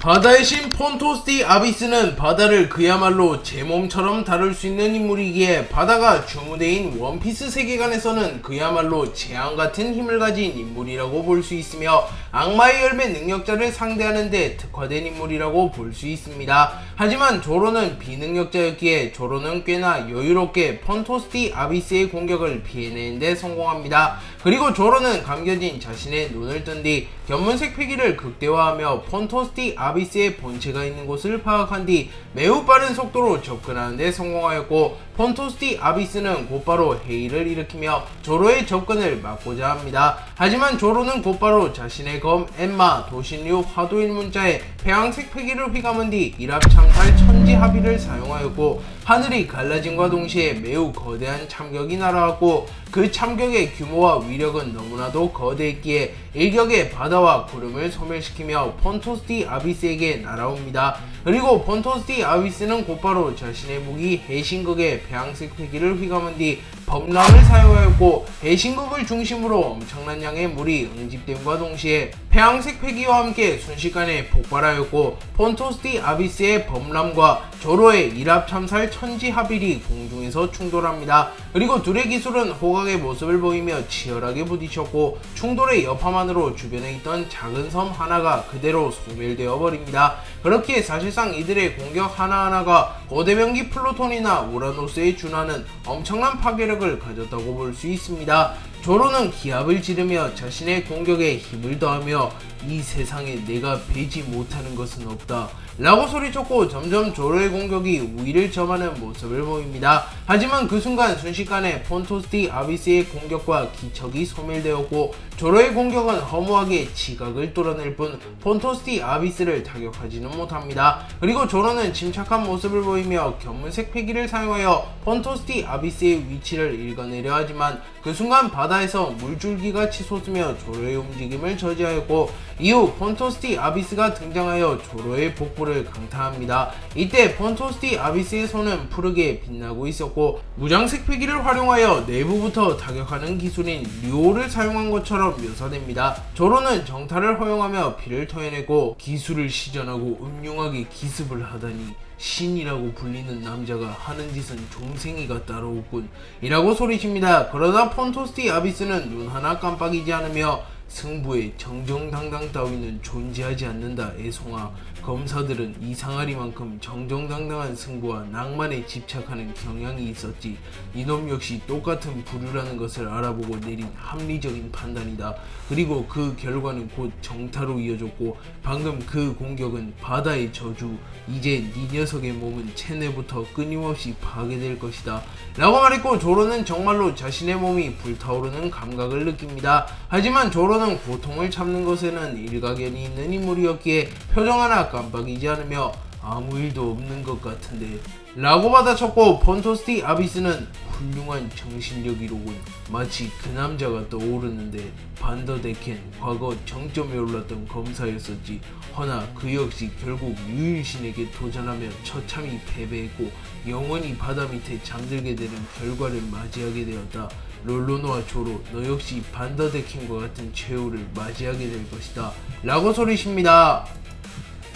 바다의 신 폰토스 아비스는 바다를 그야말로 제 몸처럼 다룰 수 있는 인물이기에 바다가 주무대인 원피스 세계관에서는 그야말로 재앙같은 힘을 가진 인물이라고 볼 수 있으며 악마의 열매 능력자를 상대하는 데 특화된 인물이라고 볼 수 있습니다. 하지만 조로는 비능력자였기에 조로는 꽤나 여유롭게 폰토스 아비스의 공격을 피해내는 데 성공합니다. 그리고 조로는 감겨진 자신의 눈을 뜬 뒤 견문색 패기를 극대화하며 폰토스 아비스의 본체가 있는 곳을 파악한 뒤 매우 빠른 속도로 접근하는 데 성공하였고, 폰토스 아비스는 곧바로 해이를 일으키며 조로의 접근을 막고자 합니다. 하지만 조로는 곧바로 자신의 검 엠마 도신류 화도인 문자에 회황색 패기를 휘감은 뒤 일합참살 천지합의를 사용하였고, 하늘이 갈라짐과 동시에 매우 거대한 참격이 날아왔고, 그 참격의 규모와 위력은 너무나도 거대했기에 일격에 바다와 구름을 소멸시키며 폰토스 아비스에게 날아옵니다. 그리고 폰토스 아비스는 곧바로 자신의 무기 해신극의 배양색 패기를 휘감은 뒤 범람을 사용하였고, 해신극을 중심으로 엄청난 양의 물이 응집됨과 동시에 폐양색 패기와 함께 순식간에 폭발하였고, 폰토스 아비스의 범람과 조로의 일합참살 천지합일이 공중에서 충돌합니다. 그리고 둘의 기술은 호각의 모습을 보이며 치열하게 부딪혔고, 충돌의 여파만으로 주변에 있던 작은 섬 하나가 그대로 소멸되어 버립니다. 그렇게 사실상 이들의 공격 하나하나가 고대병기 플루톤이나 우라노스에 준하는 엄청난 파괴력을 가졌다고 볼 수 있습니다. 조로는 기합을 지르며 자신의 공격에 힘을 더하며 이 세상에 내가 배지 못하는 것은 없다 라고 소리쳤고, 점점 조로의 공격이 우위를 점하는 모습을 보입니다. 하지만 그 순간 순식간에 폰토스 아비스의 공격과 기척이 소멸되었고, 조로의 공격은 허무하게 지각을 뚫어낼 뿐 폰토스 아비스를 타격하지는 못합니다. 그리고 조로는 침착한 모습을 보이며 견문색 패기를 사용하여 폰토스 아비스의 위치를 읽어내려 하지만 그 순간 바다에서 물줄기가 치솟으며 조로의 움직임을 저지하였고, 이후 폰토스 아비스가 등장하여 조로의 복부를 강타합니다. 이때 폰토스 아비스의 손은 푸르게 빛나고 있었고, 무장색 패기를 활용하여 내부부터 타격하는 기술인 류오를 사용한 것처럼 묘사됩니다. 조로는 정타를 허용하며 피를 토해내고, 기술을 시전하고 음흉하게 기습을 하다니 신이라고 불리는 남자가 하는 짓은 좀생이가 따로 없군 이라고 소리칩니다. 그러다 폰토스 아비스는 눈 하나 깜빡이지 않으며 승부에 정정당당 따위는 존재하지 않는다 애송아. 검사들은 이상하리만큼 정정당당한 승부와 낭만에 집착하는 경향이 있었지. 이놈 역시 똑같은 부류라는 것을 알아보고 내린 합리적인 판단이다. 그리고 그 결과는 곧 정타로 이어졌고, 방금 그 공격은 바다의 저주. 이제 네 녀석의 몸은 체내부터 끊임없이 파괴될 것이다 라고 말했고, 조로는 정말로 자신의 몸이 불타오르는 감각을 느낍니다. 하지만 조로는 고통을 참는 것에는 일가견이 있는 인물이었기에 표정 하나 깜빡이지 않으며 아무 일도 없는 것 같은데 라고 받아쳤고, 폰토스 아비스는 훌륭한 정신력이로군. 마치 그 남자가 떠오르는데 반더데켄 과거 정점에 올랐던 검사였었지. 허나 그 역시 결국 유일신에게 도전하며 처참히 패배했고 영원히 바다 밑에 잠들게 되는 결과를 맞이하게 되었다. 롤로노와 조로, 너 역시 반더데켄과 같은 최후를 맞이하게 될 것이다 라고 소리십니다.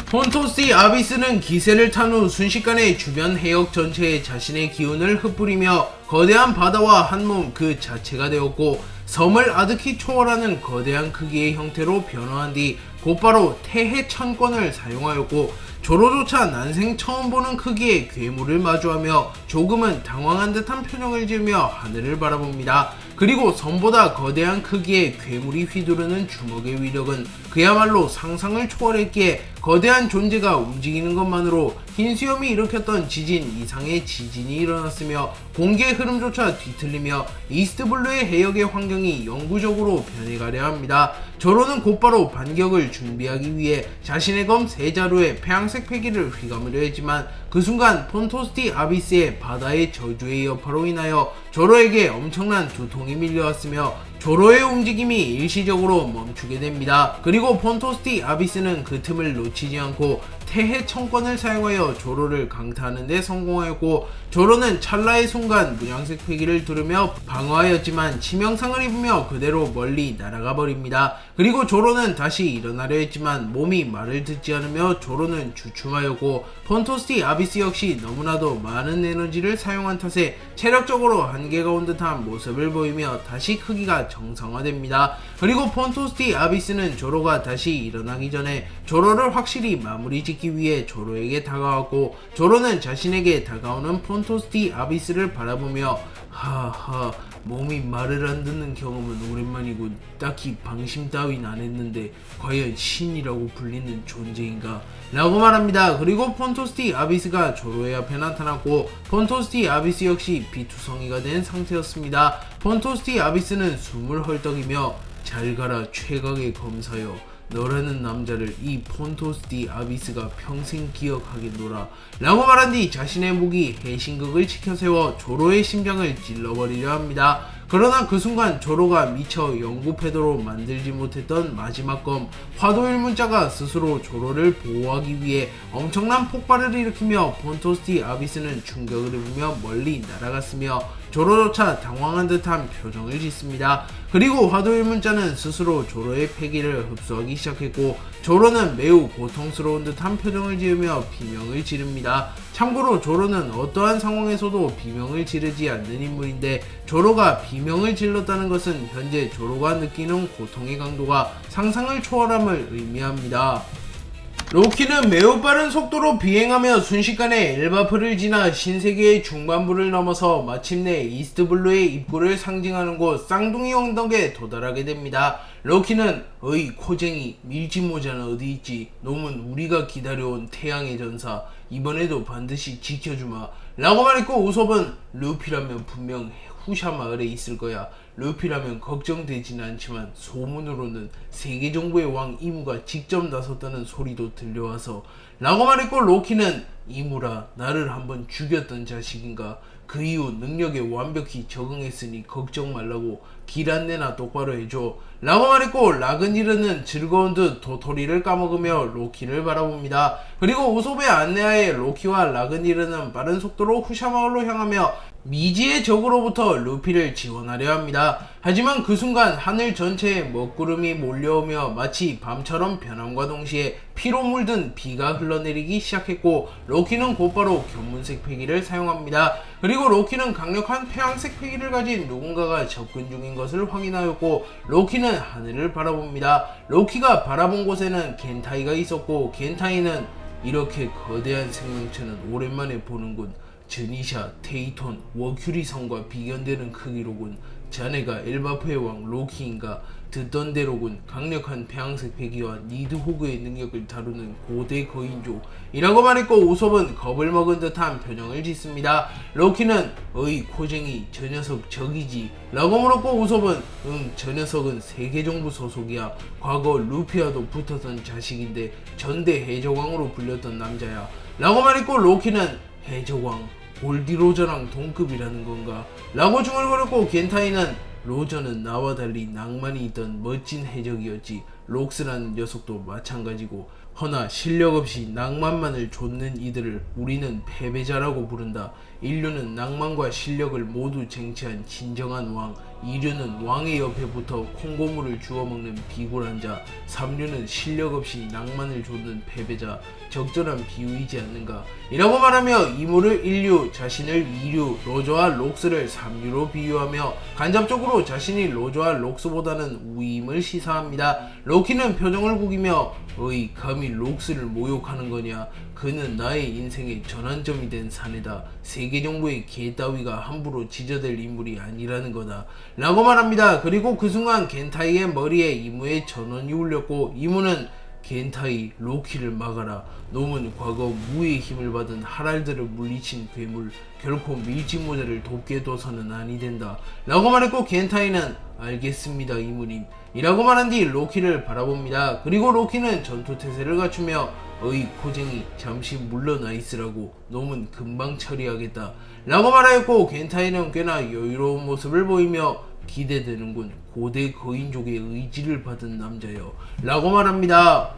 폰토스 아비스는 기세를 탄 후 순식간에 주변 해역 전체에 자신의 기운을 흩뿌리며 거대한 바다와 한몸 그 자체가 되었고, 섬을 아득히 초월하는 거대한 크기의 형태로 변화한 뒤 곧바로 태해 천권을 사용하였고, 조로조차 난생 처음 보는 크기의 괴물을 마주하며 조금은 당황한 듯한 표정을 지으며 하늘을 바라봅니다. 그리고 섬보다 거대한 크기의 괴물이 휘두르는 주먹의 위력은 그야말로 상상을 초월했기에 거대한 존재가 움직이는 것만으로 흰 수염이 일으켰던 지진 이상의 지진이 일어났으며 공기의 흐름조차 뒤틀리며 이스트블루의 해역의 환경이 영구적으로 변해가려 합니다. 조로는 곧바로 반격을 준비하기 위해 자신의 검 세자루에 폐양색 패기를 휘감으려 했지만 그 순간 폰토스 아비스의 바다의 저주의 여파로 인하여 조로에게 엄청난 두통이 밀려왔으며 조로의 움직임이 일시적으로 멈추게 됩니다. 그리고 폰토스티 아비스는 그 틈을 놓치지 않고 태해 청권을 사용하여 조로를 강타하는 데 성공하였고, 조로는 찰나의 순간 문양색 패기를 두르며 방어하였지만 치명상을 입으며 그대로 멀리 날아가 버립니다. 그리고 조로는 다시 일어나려 했지만 몸이 말을 듣지 않으며 조로는 주춤하였고, 폰토스티 아비스 역시 너무나도 많은 에너지를 사용한 탓에 체력적으로 한계가 온 듯한 모습을 보이며 다시 크기가 정상화됩니다. 그리고 폰토스티 아비스는 조로가 다시 일어나기 전에 조로를 확실히 마무리 짓기 위해 조로에게 다가왔고, 조로는 자신에게 다가오는 폰토스티 아비스를 바라보며 하하, 몸이 말을 안 듣는 경험은 오랜만이군. 딱히 방심 따윈 안 했는데 과연 신이라고 불리는 존재인가? 라고 말합니다. 그리고 폰토스티 아비스가 조로의 앞에 나타났고, 폰토스티 아비스 역시 비투성이가 된 상태였습니다. 폰토스티 아비스는 숨을 헐떡이며 잘 가라 최강의 검사여, 너라는 남자를 이 폰토스티 아비스가 평생 기억하겠노라 라고 말한 뒤 자신의 무기 해신극을 치켜세워 조로의 심장을 찔러버리려 합니다. 그러나 그 순간 조로가 미처 영구 패도로 만들지 못했던 마지막 검 화도일문자가 스스로 조로를 보호하기 위해 엄청난 폭발을 일으키며 폰토스티 아비스는 충격을 입으며 멀리 날아갔으며 조로조차 당황한 듯한 표정을 짓습니다. 그리고 화도일문자는 스스로 조로의 패기를 흡수하기 시작했고, 조로는 매우 고통스러운 듯한 표정을 지으며 비명을 지릅니다. 참고로 조로는 어떠한 상황에서도 비명을 지르지 않는 인물인데, 조로가 비명을 질렀다는 것은 현재 조로가 느끼는 고통의 강도가 상상을 초월함을 의미합니다. 로키는 매우 빠른 속도로 비행하며 순식간에 엘바프를 지나 신세계의 중반부를 넘어서 마침내 이스트블루의 입구를 상징하는 곳 쌍둥이 언덕에 도달하게 됩니다. 로키는 어이 코쟁이, 밀짚모자는 어디 있지? 놈은 우리가 기다려온 태양의 전사, 이번에도 반드시 지켜주마 라고 말했고, 우섭은 루피라면 분명 후샤 마을에 있을 거야. 루피라면 걱정되지는 않지만 소문으로는 세계 정부의 왕 이무가 직접 나섰다는 소리도 들려와서 라고 말했고, 로키는 이무라 나를 한번 죽였던 자식인가? 그 이후 능력에 완벽히 적응했으니 걱정 말라고 길 안내나 똑바로 해줘 라고 말했고, 라그니르는 즐거운 듯 도토리를 까먹으며 로키를 바라봅니다. 그리고 우섭의 안내하에 로키와 라그니르는 빠른 속도로 후샤마을로 향하며 미지의 적으로부터 루피를 지원하려 합니다. 하지만 그 순간 하늘 전체에 먹구름이 몰려오며 마치 밤처럼 변함과 동시에 피로 물든 비가 흘러내리기 시작했고, 로키는 곧바로 견문색 패기를 사용합니다. 그리고 로키는 강력한 태양색 패기를 가진 누군가가 접근 중인 것을 확인하였고, 로키는 하늘을 바라봅니다. 로키가 바라본 곳에는 겐타이가 있었고, 겐타이는 이렇게 거대한 생명체는 오랜만에 보는군. 드니샤, 테이톤, 워큐리 성과 비견되는 크기로군. 자네가 엘바프의 왕 로키인가? 듣던 대로군. 강력한 태양색 패기와 니드호그의 능력을 다루는 고대 거인조 이라고 말했고, 우섭은 겁을 먹은 듯한 표정을 짓습니다. 로키는 어이 코쟁이, 저 녀석 적이지 라고 물었고, 우섭은 저 녀석은 세계정부 소속이야. 과거 루피와도 붙었던 자식인데 전대 해적왕으로 불렸던 남자야 라고 말했고, 로키는 해적왕, 골디 로저랑 동급이라는 건가? 라고 중얼거렸고, 겐타이는 로저는 나와 달리 낭만이 있던 멋진 해적이었지. 록스라는 녀석도 마찬가지고. 허나 실력 없이 낭만만을 좇는 이들을 우리는 패배자라고 부른다. 인류는 낭만과 실력을 모두 쟁취한 진정한 왕, 이류는 왕의 옆에 붙어 콩고물을 주워먹는 비굴한 자, 삼류는 실력 없이 낭만을 좇는 패배자, 적절한 비유이지 않는가? 이라고 말하며 이무를 1류, 자신을 2류, 로저와 록스를 3류로 비유하며 간접적으로 자신이 로저와 록스보다는 우임을 시사합니다. 로키는 표정을 구기며 어이 감히 록스를 모욕하는 거냐? 그는 나의 인생의 전환점이 된 사내다. 세계정부의 개 따위가 함부로 지저댈 인물이 아니라는 거다 라고 말합니다. 그리고 그 순간 겐타이의 머리에 이무의 전원이 울렸고, 이무는 겐타이, 로키를 막아라. 놈은 과거 무의 힘을 받은 하랄드를 물리친 괴물, 결코 밀짚모자를 돕게 둬서는 아니 된다 라고 말했고, 겐타이는 알겠습니다 이무님 이라고 말한 뒤 로키를 바라봅니다. 그리고 로키는 전투태세를 갖추며 어이 코쟁이, 잠시 물러나 있으라고. 놈은 금방 처리하겠다 라고 말하였고, 겐타이는 꽤나 여유로운 모습을 보이며 기대되는군. 고대 거인족의 의지를 받은 남자여 라고 말합니다.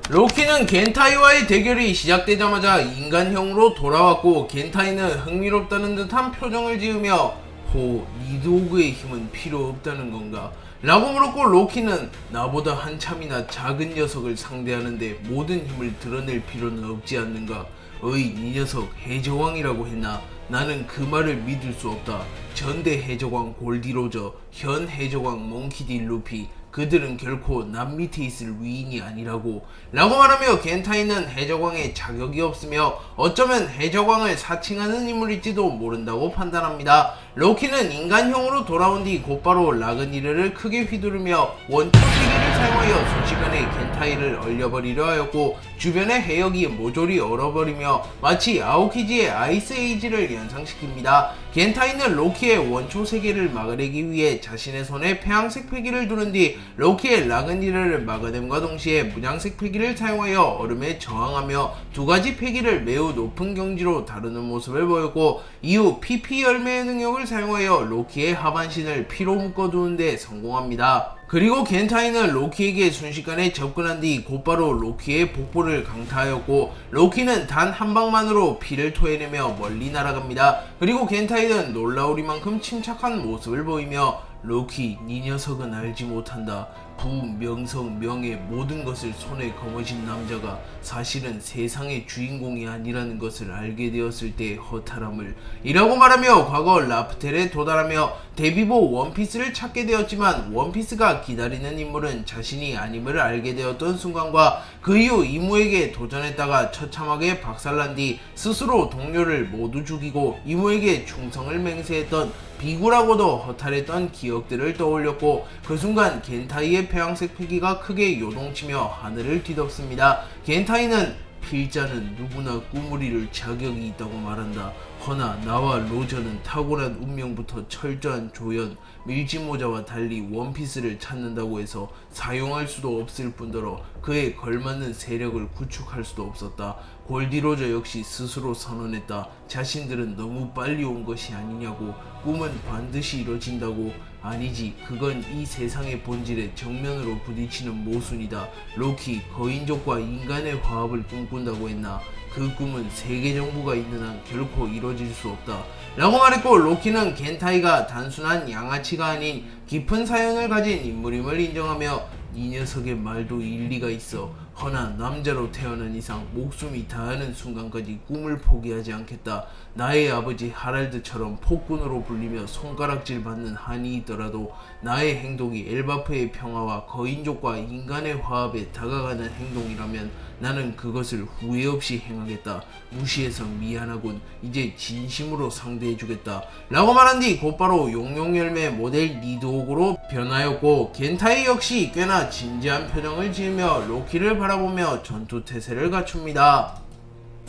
로키는 겐타이와의 대결이 시작되자마자 인간형으로 돌아왔고, 겐타이는 흥미롭다는 듯한 표정을 지으며 니드오그의 힘은 필요 없다는 건가? 라고 물었고, 로키는 나보다 한참이나 작은 녀석을 상대하는데 모든 힘을 드러낼 필요는 없지 않는가? 이 녀석 해적왕이라고 했나? 나는 그 말을 믿을 수 없다. 전대 해적왕 골디로저, 현 해적왕 몽키디 루피, 그들은 결코 남 밑에 있을 위인이 아니라고 라고 말하며, 겐타이는 해적왕의 자격이 없으며 어쩌면 해적왕을 사칭하는 인물일지도 모른다고 판단합니다. 로키는 인간형으로 돌아온 뒤 곧바로 라그니르를 크게 휘두르며 원초 세계를 사용하여 순식간에 겐타이를 얼려버리려 하였고, 주변의 해역이 모조리 얼어버리며 마치 아오키지의 아이스 에이지를 연상시킵니다. 겐타이는 로키의 원초 세계를 막아내기 위해 자신의 손에 폐양색 패기를 두른 뒤 로키의 라그니르를 막아냄과 동시에 문양색 패기를 사용하여 얼음에 저항하며 두 가지 패기를 매우 높은 경지로 다루는 모습을 보였고, 이후 PP 열매의 능력을 사용하여 로키의 하반신을 피로 묶어두는 데 성공합니다. 그리고 겐타이는 로키에게 순식간에 접근한 뒤 곧바로 로키의 복부를 강타하였고, 로키는 단 한 방만으로 피를 토해내며 멀리 날아갑니다. 그리고 겐타이는 놀라우리만큼 침착한 모습을 보이며 로키, 네 녀석은 알지 못한다. 부, 명성, 명예 모든 것을 손에 거머쥔 남자가 사실은 세상의 주인공이 아니라는 것을 알게 되었을 때의 허탈함을 이라고 말하며 과거 라프텔에 도달하며 데뷔보 원피스를 찾게 되었지만, 원피스가 기다리는 인물은 자신이 아님을 알게 되었던 순간과 그 이후 이무에게 도전했다가 처참하게 박살난 뒤 스스로 동료를 모두 죽이고 이무에게 충성을 맹세했던 비구라고도 허탈했던 기억들을 떠올렸고, 그 순간 겐타이의 폐양색 패기가 크게 요동치며 하늘을 뒤덮습니다. 겐타이는 필자는 누구나 꿈을 이룰 자격이 있다고 말한다. 허나 나와 로저는 타고난 운명부터 철저한 조연, 밀짚모자와 달리 원피스를 찾는다고 해서 사용할 수도 없을 뿐더러 그에 걸맞는 세력을 구축할 수도 없었다. 골디로저 역시 스스로 선언했다. 자신들은 너무 빨리 온 것이 아니냐고. 꿈은 반드시 이뤄진다고. 아니지, 그건 이 세상의 본질에 정면으로 부딪히는 모순이다. 로키, 거인족과 인간의 화합을 꿈꾼다고 했나? 그 꿈은 세계 정부가 있는 한 결코 이뤄질 수 없다 라고 말했고, 로키는 겐타이가 단순한 양아치가 아닌 깊은 사연을 가진 인물임을 인정하며 이 녀석의 말도 일리가 있어. 허나 남자로 태어난 이상 목숨이 다하는 순간까지 꿈을 포기하지 않겠다. 나의 아버지 하랄드처럼 폭군으로 불리며 손가락질 받는 한이 있더라도 나의 행동이 엘바프의 평화와 거인족과 인간의 화합에 다가가는 행동이라면 나는 그것을 후회 없이 행하겠다. 무시해서 미안하군. 이제 진심으로 상대해주겠다 라고 말한 뒤 곧바로 용용열매 모델 니드옥으로 변하였고, 겐타이 역시 꽤나 진지한 표정을 지으며 로키를 바라보며 전투태세를 갖춥니다.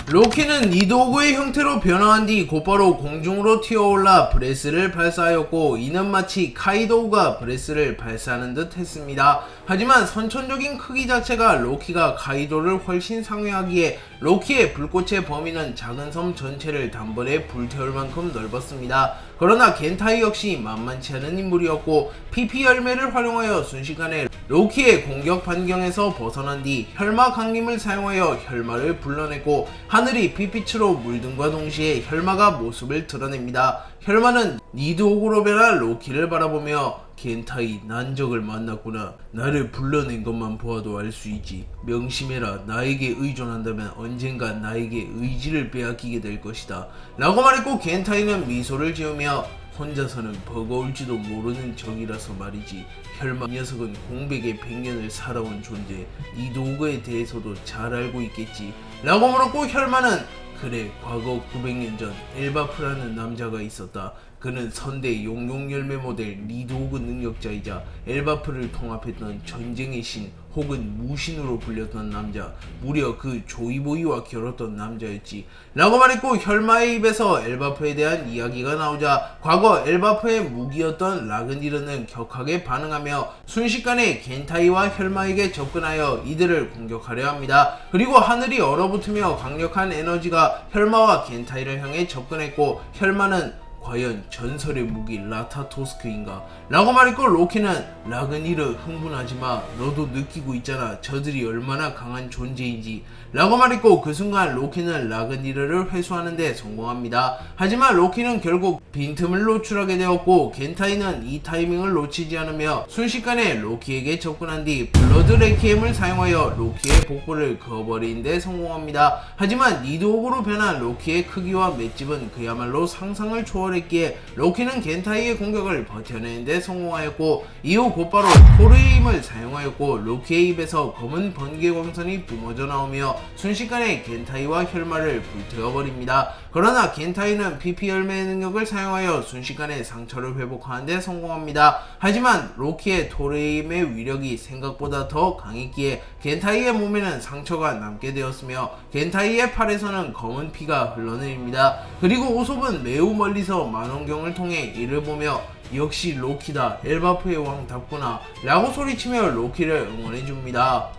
로키는 니드오그의 형태로 변화한 뒤 곧바로 공중으로 튀어올라 브레스를 발사하였고, 이는 마치 카이도우가 브레스를 발사하는 듯 했습니다. 하지만 선천적인 크기 자체가 로키가 카이도를 훨씬 상회하기에 로키의 불꽃의 범위는 작은 섬 전체를 단번에 불태울 만큼 넓었습니다. 그러나 겐타이 역시 만만치 않은 인물이었고, PP 열매를 활용하여 순식간에 로키의 공격 반경에서 벗어난 뒤 혈마 강림을 사용하여 혈마를 불러냈고, 하늘이 빛빛으로 물든과 동시에 혈마가 모습을 드러냅니다. 혈마는 니드옥으로 변한 로키를 바라보며 겐타이, 난 적을 만났구나. 나를 불러낸 것만 보아도 알 수 있지. 명심해라. 나에게 의존한다면 언젠가 나에게 의지를 빼앗기게 될 것이다 라고 말했고, 겐타이는 미소를 지으며 혼자서는 버거울지도 모르는 적이라서 말이지. 혈마 녀석은 공백의 100년을 살아온 존재. 니드오그에 대해서도 잘 알고 있겠지 라고 물었고, 혈마는 그래, 과거 900년 전 엘바프라는 남자가 있었다. 그는 선대 용용열매 모델 니드오그 능력자이자 엘바프를 통합했던 전쟁의 신 혹은 무신으로 불렸던 남자, 무려 그 조이보이와 결혼했던 남자였지 라고 말했고, 혈마의 입에서 엘바프에 대한 이야기가 나오자 과거 엘바프의 무기였던 라그니르는 격하게 반응하며 순식간에 겐타이와 혈마에게 접근하여 이들을 공격하려 합니다. 그리고 하늘이 얼어붙으며 강력한 에너지가 혈마와 겐타이를 향해 접근했고, 혈마는 과연 전설의 무기 라타토스크인가? 라고 말했고 로키는 라그니르 흥분하지마, 너도 느끼고 있잖아 저들이 얼마나 강한 존재인지 라고 말했고, 그 순간 로키는 라그니르를 회수하는데 성공합니다. 하지만 로키는 결국 빈틈을 노출하게 되었고 겐타이는 이 타이밍을 놓치지 않으며 순식간에 로키에게 접근한 뒤 블러드 레퀴엠을 사용하여 로키의 복부를 그어버리는 데 성공합니다. 하지만 니드호그로 변한 로키의 크기와 맷집은 그야말로 상상을 초월했기에 로키는 겐타이의 공격을 버텨내는 데 성공하였고, 이후 곧바로 토르의 힘을 사용하였고 로키의 입에서 검은 번개 광선이 뿜어져 나오며 순식간에 겐타이와 혈마를 불태워버립니다. 그러나 겐타이는 PP 열매의 능력을 사용하여 순식간에 상처를 회복하는 데 성공합니다. 하지만 로키의 토르의 힘의 위력이 생각보다 더 강했기에 겐타이의 몸에는 상처가 남게 되었으며 겐타이의 팔에서는 검은 피가 흘러내립니다. 그리고 우솝은 매우 멀리서 만원경을 통해 이를 보며 역시 로키다, 엘바프의 왕답구나 라고 소리치며 로키를 응원해줍니다.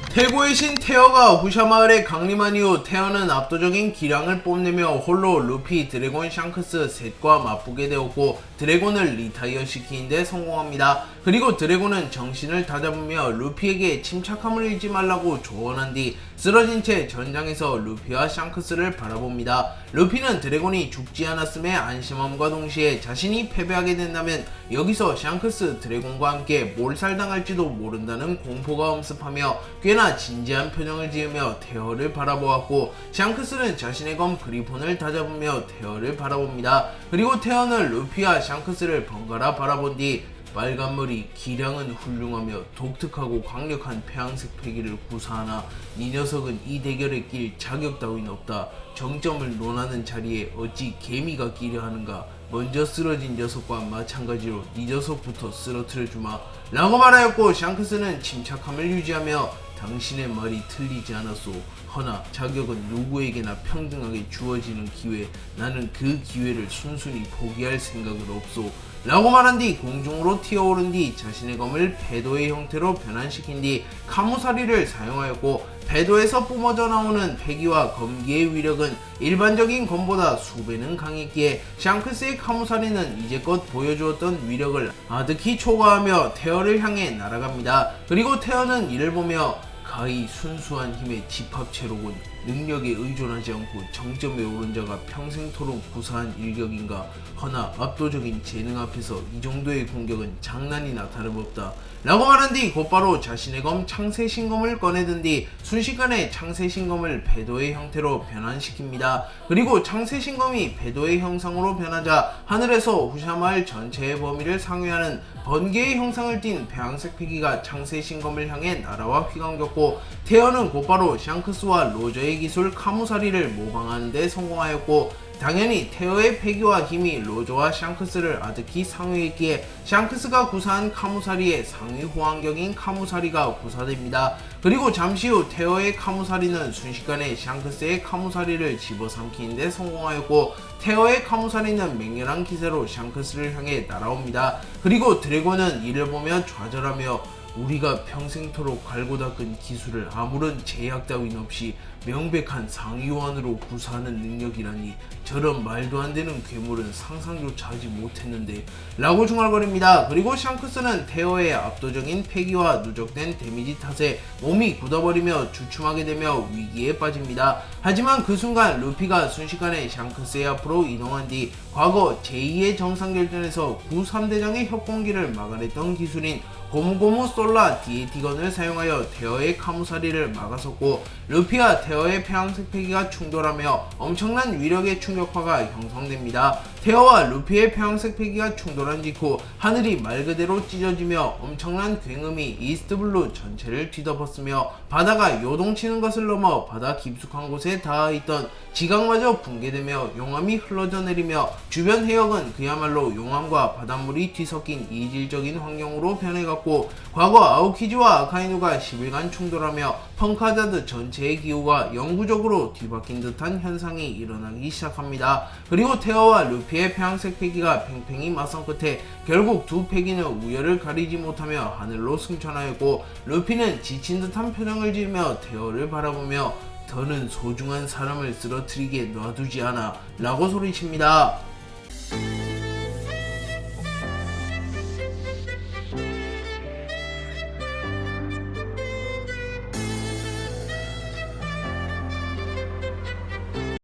태고의 신 테어가 후샤 마을에 강림한 이후 테어는 압도적인 기량을 뽐내며 홀로 루피, 드래곤, 샹크스 셋과 맞붙게 되었고 드래곤을 리타이어 시키는데 성공합니다. 그리고 드래곤은 정신을 다잡으며 루피에게 침착함을 잃지 말라고 조언한 뒤 쓰러진 채 전장에서 루피와 샹크스를 바라봅니다. 루피는 드래곤이 죽지 않았음에 안심함과 동시에 자신이 패배하게 된다면 여기서 샹크스, 드래곤과 함께 몰살당할지도 모른다는 공포가 엄습하며 꽤나 진지한 표정을 지으며 테어를 바라보았고, 샹크스는 자신의 검 그리폰을 다잡으며 테어를 바라봅니다. 그리고 테어는 루피와 샹크스를 번갈아 바라본 뒤 빨간 머리, 기량은 훌륭하며 독특하고 강력한 폐왕색 패기를 구사하나 이 녀석은 이 대결에 낄 자격 따윈 없다. 정점을 논하는 자리에 어찌 개미가 끼려 하는가. 먼저 쓰러진 녀석과 마찬가지로 이 녀석부터 쓰러뜨려주마 라고 말하였고, 샹크스는 침착함을 유지하며 당신의 말이 틀리지 않았소. 허나 자격은 누구에게나 평등하게 주어지는 기회, 나는 그 기회를 순순히 포기할 생각은 없소 라고 말한 뒤 공중으로 튀어오른 뒤 자신의 검을 배도의 형태로 변환시킨 뒤 카무사리를 사용하였고, 배도에서 뿜어져 나오는 패기와 검기의 위력은 일반적인 검보다 수배는 강했기에 샹크스의 카무사리는 이제껏 보여주었던 위력을 아득히 초과하며 테어를 향해 날아갑니다. 그리고 테어는 이를 보며 가히 순수한 힘의 집합체로군. 능력에 의존하지 않고 정점에 오른 자가 평생토록 구사한 일격인가. 허나 압도적인 재능 앞에서 이 정도의 공격은 장난이나 다름없다 라고 말한 뒤 곧바로 자신의 검 창세신검을 꺼내든 뒤 순식간에 창세신검을 배도의 형태로 변환시킵니다. 그리고 창세신검이 배도의 형상으로 변하자 하늘에서 후샤마을 전체의 범위를 상회하는 번개의 형상을 띤 배왕색 패기가 창세신검을 향해 날아와 휘감겼고, 테어는 곧바로 샹크스와 로저의 기술 카무사리를 모방하는 데 성공하였고, 당연히 테어의 패기와 힘이 로저와 샹크스를 아득히 상회했기에 샹크스가 구사한 카무사리의 상위 호환격인 카무사리가 구사됩니다. 그리고 잠시 후 테어의 카무사리는 순식간에 샹크스의 카무사리를 집어삼키는 데 성공하였고, 테어의 카무사리는 맹렬한 기세로 샹크스를 향해 날아옵니다. 그리고 드래곤은 이를 보며 좌절하며 우리가 평생토록 갈고 닦은 기술을 아무런 제약 따윈 없이 명백한 상위원으로 구사하는 능력이라니, 저런 말도 안 되는 괴물은 상상조차 하지 못했는데 라고 중얼거립니다. 그리고 샹크스는 테어의 압도적인 패기와 누적된 데미지 탓에 몸이 굳어버리며 주춤하게 되며 위기에 빠집니다. 하지만 그 순간 루피가 순식간에 샹크스의 앞으로 이동한 뒤 과거 제2의 정상결전에서 구 3대장의 협공기를 막아냈던 기술인 고무고무 솔라 디에티건을 사용하여 테어의 카무사리를 막아섰고, 루피와 테어의 폐왕색 패기가 충돌하며 엄청난 위력의 충격파가 형성됩니다. 테어와 루피의 폐왕색 패기가 충돌한 직후 하늘이 말 그대로 찢어지며 엄청난 굉음이 이스트블루 전체를 뒤덮었으며 바다가 요동치는 것을 넘어 바다 깊숙한 곳에 닿아있던 지각마저 붕괴되며 용암이 흘러져 내리며 주변 해역은 그야말로 용암과 바닷물이 뒤섞인 이질적인 환경으로 변해갔고, 과거 아오키즈와 아카이누가 10일간 충돌하며 펑카자드 전체의 기후가 영구적으로 뒤바뀐 듯한 현상이 일어나기 시작합니다. 그리고 테어와 루피의 폐왕색 패기가 팽팽히 맞선 끝에 결국 두 패기는 우열을 가리지 못하며 하늘로 승천하였고, 루피는 지친 듯한 표정을 지으며 테어를 바라보며 더는 소중한 사람을 쓰러뜨리게 놔두지 않아 라고 소리칩니다.